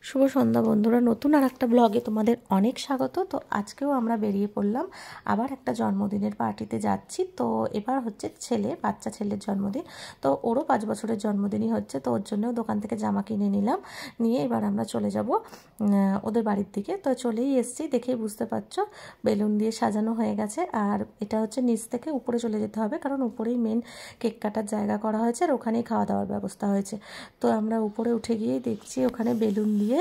শুভ সন্ধ্যা বন্ধুরা, নতুন আর একটা ব্লগে তোমাদের অনেক স্বাগত। তো আজকেও আমরা বেরিয়ে পড়লাম, আবার একটা জন্মদিনের পার্টিতে যাচ্ছি। তো এবার হচ্ছে বাচ্চা ছেলের জন্মদিন। তো ওরও 5 বছরের জন্মদিনই হচ্ছে, তো ওর জন্যও দোকান থেকে জামা কিনে নিলাম। নিয়ে এবার আমরা চলে যাব ওদের বাড়ির দিকে। তো চলেই এসছি, দেখেই বুঝতে পারছো বেলুন দিয়ে সাজানো হয়ে গেছে। আর এটা হচ্ছে নিচ থেকে উপরে চলে যেতে হবে, কারণ উপরেই মেন কেক কাটার জায়গা করা হয়েছে আর ওখানেই খাওয়া দাওয়ার ব্যবস্থা হয়েছে। তো আমরা উপরে উঠে গিয়েই দেখছি ওখানে বেলুন দিয়ে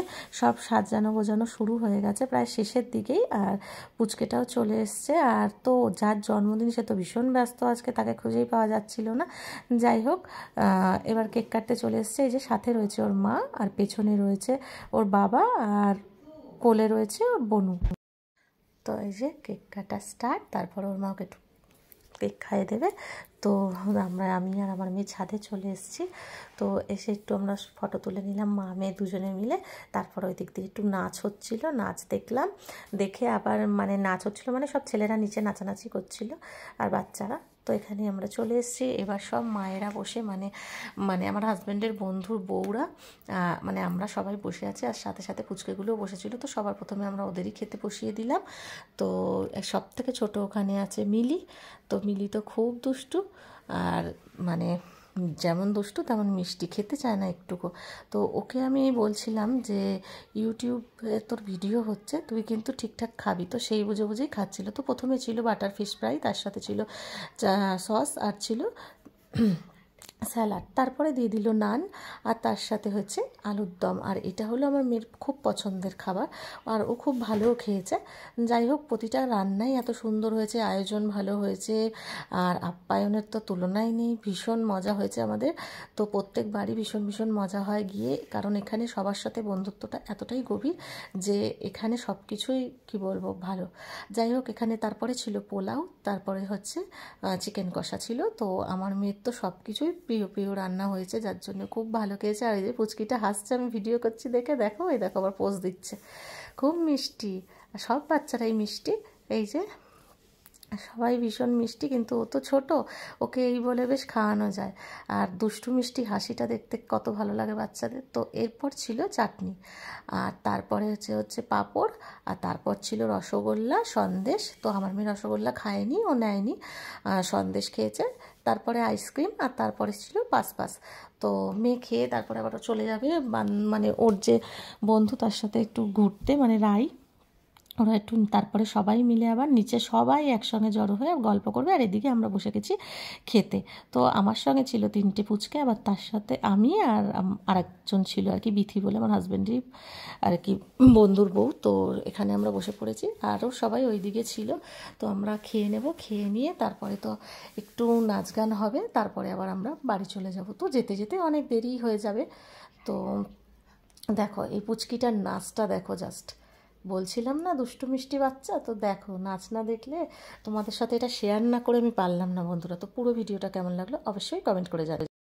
সব সাজানো গোজানো শুরু হয়ে গেছে, প্রায় শেষের দিকেই। আর পুচকেটাও চলে এসছে। আর তো যার জন্মদিন সে তো ভীষণ ব্যস্ত আজকে, তাকে খুঁজেই পাওয়া যাচ্ছিল না। যাই হোক, এবার কেক কাটতে চলে এসছে। এই যে সাথে রয়েছে ওর মা, আর পেছনে রয়েছে ওর বাবা, আর কোলে রয়েছে ওর বোনু। তো এই যে কেক কাটা স্টার্ট, তারপর ওর মাকে একটু কেক খাইয়ে দেবে। তো আমি আর আমার মেয়ে ছাদে চলে এসেছি। তো এসে একটু আমরা ফটো তুলে নিলাম, মা মেয়ে দুজনে মিলে। তারপর ওই দিক দিয়ে একটু নাচ হচ্ছিল, নাচ দেখলাম। দেখে আবার নাচ হচ্ছিলো, সব ছেলেরা নিচে নাচানাচি করছিল আর বাচ্চারা। তো এখানে আমরা চলে এসেছি। এবার সব মায়েরা বসে আমার হাজব্যান্ডের বন্ধুর বউরা আমরা সবাই বসে আছি, আর সাথে সাথে পুচকেগুলোও বসেছিল। তো সবার প্রথমে আমরা ওদেরই খেতে বসিয়ে দিলাম। তো সব থেকে ছোটো ওখানে আছে মিলি। তো মিলি তো খুব দুষ্টু, আর যেমন দুষ্টু তেমন মিষ্টি, খেতে চায় না একটুকু। তো ওকে আমি বলছিলাম যে ইউটিউবে তোর ভিডিও হচ্ছে, তুই কিন্তু ঠিকঠাক খাবি। তো সেই বুঝে বুঝেই খাচ্ছিল। তো প্রথমে ছিল বাটার ফিশ ফ্রাই, তার সাথে ছিল সস, আর ছিল স্যালাড। তারপরে দিয়ে দিল নান, আর তার সাথে হচ্ছে আলুর দম। আর এটা হলো আমার মেয়ের খুব পছন্দের খাবার, আর ও খুব ভালোও খেয়েছে। যাই হোক, প্রতিটা রান্নাই এত সুন্দর হয়েছে, আয়োজন ভালো হয়েছে, আর আপ্যায়নের তো তুলনাই নেই। ভীষণ মজা হয়েছে আমাদের। তো প্রত্যেকবারই ভীষণ ভীষণ মজা হয় গিয়ে, কারণ এখানে সবার সাথে বন্ধুত্বটা এতটাই গভীর যে এখানে সব কিছুই কী বলবো ভালো। যাই হোক, এখানে তারপরে ছিল পোলাও, তারপরে হচ্ছে চিকেন কষা ছিল। তো আমার মেয়ের তো সব কিছুই প্রিয় প্রিয় রান্না হয়েছে, যার জন্য খুব ভালো খেয়েছে। আর এই যে পুচকিটা হাসছে, আমি ভিডিও করছি দেখে, দেখো এই দেখো আবার পোজ দিচ্ছে। খুব মিষ্টি, সব বাচ্চারাই মিষ্টি। এই যে সবাই ভীষণ মিষ্টি, কিন্তু ও তো ছোটো, ওকে এই বলে বেশ খাওয়ানো যায়। আর দুষ্টু মিষ্টি হাসিটা দেখতে কত ভালো লাগে বাচ্চাদের। তো এরপর ছিল চাটনি, আর তারপরে হচ্ছে পাঁপড়, আর তারপর ছিল রসগোল্লা, সন্দেশ। তো আমার মেয়ে রসগোল্লা খায়নি, ও নেয়নি, সন্দেশ খেয়েছে। তারপরে আইসক্রিম, আর তারপরে ছিল পাস। তো মেয়ে খেয়ে তারপরে আবার চলে যাবে ওর যে বন্ধু, তার সাথে একটু ঘুরতে, রাই ওরা একটু। তারপরে সবাই মিলে আবার নিচে সবাই একসঙ্গে জড়ো হয়ে গল্প করবে। আর এদিকে আমরা বসে গেছি খেতে। তো আমার সঙ্গে ছিল 3টে পুচকে, আবার তার সাথে আমি আর আরেকজন ছিল আর কি, বিথি বলে আমার হাজব্যান্ডেরই আর কি বন্ধুর বউ। তো এখানে আমরা বসে পড়েছি, আরও সবাই ওই দিকে ছিল। তো আমরা খেয়ে নেব, খেয়ে নিয়ে তারপরে তো একটু নাচ গান হবে, তারপরে আবার আমরা বাড়ি চলে যাব। তো যেতে যেতে অনেক দেরি হয়ে যাবে। তো দেখো এই পুচকিটার নাচটা দেখো, জাস্ট বলছিলাম না দুষ্টু মিষ্টি বাচ্চা। তো দেখো, নাচ না দেখলে তোমাদের সাথে এটা শেয়ার না করে আমি পারলাম না বন্ধুরা। তো পুরো ভিডিওটা কেমন লাগলো অবশ্যই কমেন্ট করে জানাবে।